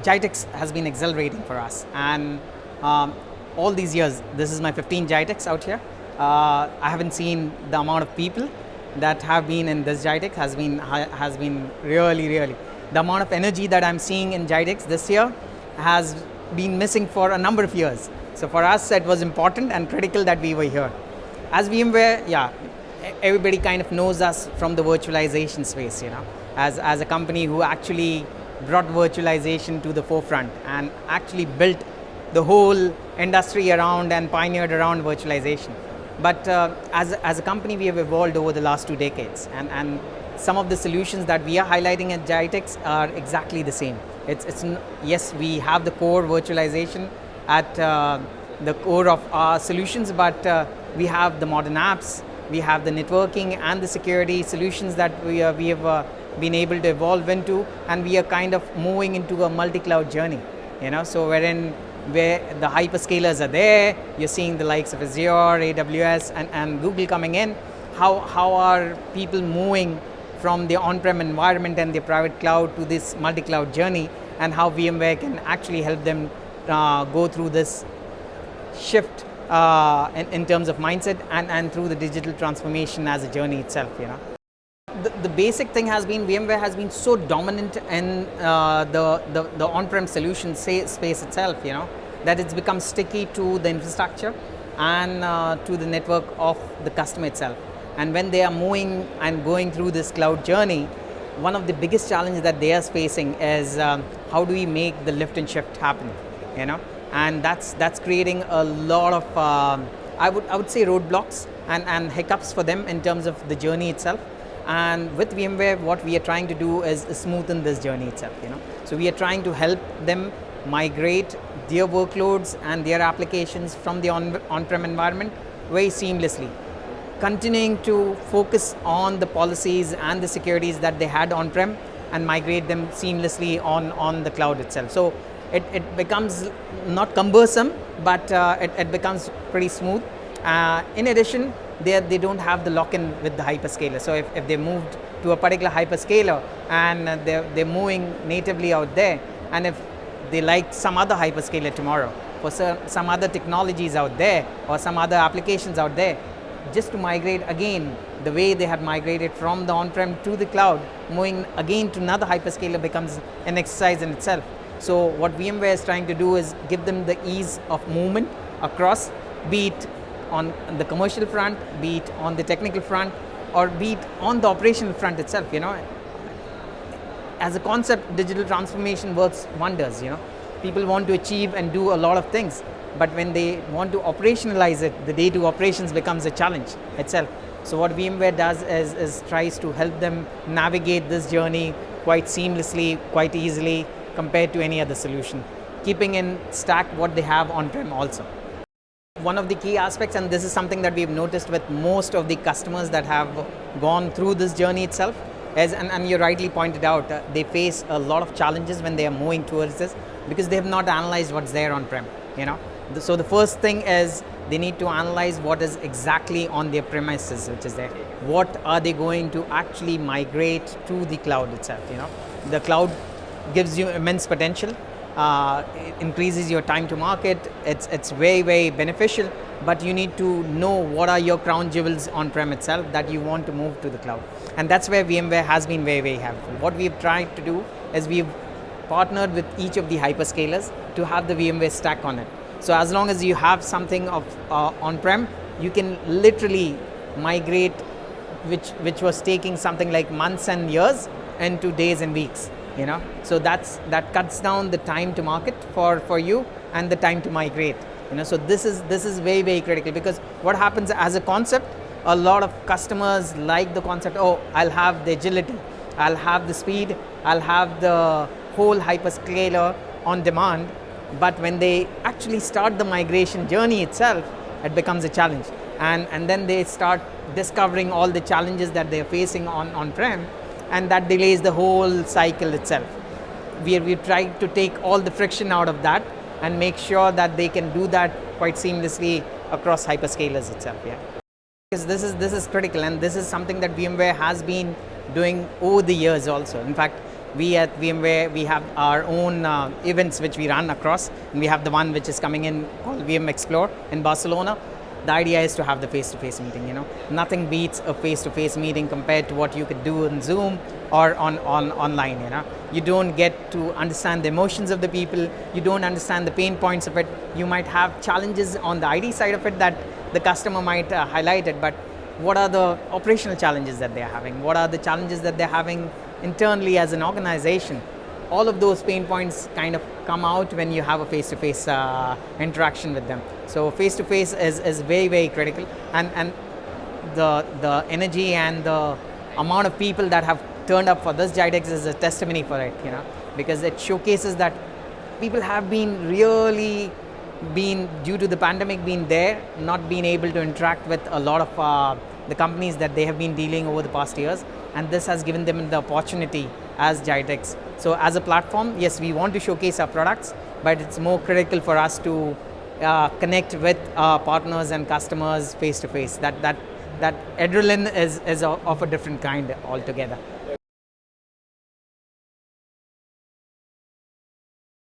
GITEX has been accelerating for us, and all these years, this is my 15 GITEX out here. I haven't seen the amount of people that have been in this GITEX has been really. The amount of energy that I'm seeing in GITEX this year has been missing for a number of years. So for us, it was important and critical that we were here. As VMware, everybody kind of knows us from the virtualization space, as a company who actually brought virtualization to the forefront and actually built the whole industry around and pioneered around virtualization. But as a company, we have evolved over the last 2 decades, and some of the solutions that we are highlighting at GITEX are exactly the same. Yes, we have the core virtualization at the core of our solutions, but we have the modern apps, we have the networking and the security solutions that we have been able to evolve into, and we are kind of moving into a multi-cloud journey. So where the hyperscalers are there, you're seeing the likes of Azure, AWS, and Google coming in. How are people moving from the on-prem environment and the private cloud to this multi-cloud journey, and how VMware can actually help them go through this shift in terms of mindset and through the digital transformation as a journey itself. The basic thing has been VMware has been so dominant in the on-prem solution space itself, that it's become sticky to the infrastructure and to the network of the customer itself. And when they are moving and going through this cloud journey, one of the biggest challenges that they are facing is how do we make the lift and shift happen, and that's creating a lot of I would say roadblocks and hiccups for them in terms of the journey itself. And with VMware, what we are trying to do is smoothen this journey itself. So we are trying to help them migrate their workloads and their applications from the on-prem environment very seamlessly, continuing to focus on the policies and the securities that they had on-prem and migrate them seamlessly on the cloud itself. So it becomes not cumbersome, but it becomes pretty smooth. In addition, they don't have the lock-in with the hyperscaler. So if they moved to a particular hyperscaler and they're moving natively out there, and if they like some other hyperscaler tomorrow for some other technologies out there or some other applications out there, just to migrate again the way they had migrated from the on-prem to the cloud, moving again to another hyperscaler becomes an exercise in itself. So what VMware is trying to do is give them the ease of movement across, be it on the commercial front, be it on the technical front, or be it on the operational front itself. As a concept, digital transformation works wonders. People want to achieve and do a lot of things, but when they want to operationalize it, the day-to operations becomes a challenge itself. So what VMware does is tries to help them navigate this journey quite seamlessly, quite easily, compared to any other solution, keeping in stack what they have on-prem also. One of the key aspects, and this is something that we've noticed with most of the customers that have gone through this journey itself, is, and you rightly pointed out, they face a lot of challenges when they are moving towards this because they have not analyzed what's there on-prem. So the first thing is they need to analyze what is exactly on their premises, which is there. What are they going to actually migrate to the cloud itself? The cloud gives you immense potential. It increases your time to market. It's very beneficial, but you need to know what are your crown jewels on-prem itself that you want to move to the cloud. And that's where VMware has been very helpful. What we've tried to do is we've partnered with each of the hyperscalers to have the VMware stack on it. So as long as you have something of on-prem, you can literally migrate, which was taking something like months and years into days and weeks. So that cuts down the time to market for you and the time to migrate. So this is very critical, because what happens as a concept, a lot of customers like the concept, I'll have the agility, I'll have the speed, I'll have the whole hyperscaler on demand, but when they actually start the migration journey itself, it becomes a challenge. And then they start discovering all the challenges that they're facing on-prem, and that delays the whole cycle itself. We try to take all the friction out of that and make sure that they can do that quite seamlessly across hyperscalers itself. Because this is critical, and this is something that VMware has been doing over the years also. In fact, We at VMware, we have our own events which we run across, and we have the one which is coming in called VM Explore in Barcelona. The idea is to have the face-to-face meeting. Nothing beats a face-to-face meeting compared to what you could do on Zoom or online. You don't get to understand the emotions of the people. You don't understand the pain points of it. You might have challenges on the ID side of it that the customer might highlight it, but what are the operational challenges that they're having? What are the challenges that they're having internally as an organization? All of those pain points kind of come out when you have a face-to-face interaction with them. So face-to-face is very, very critical, and the energy and the amount of people that have turned up for this GITEX is a testimony for it, because it showcases that people have been really due to the pandemic, been there, not been able to interact with a lot of the companies that they have been dealing over the past years, and this has given them the opportunity as GITEX. So as a platform, yes, we want to showcase our products, but it's more critical for us to connect with our partners and customers face to face. That adrenaline is of a different kind altogether.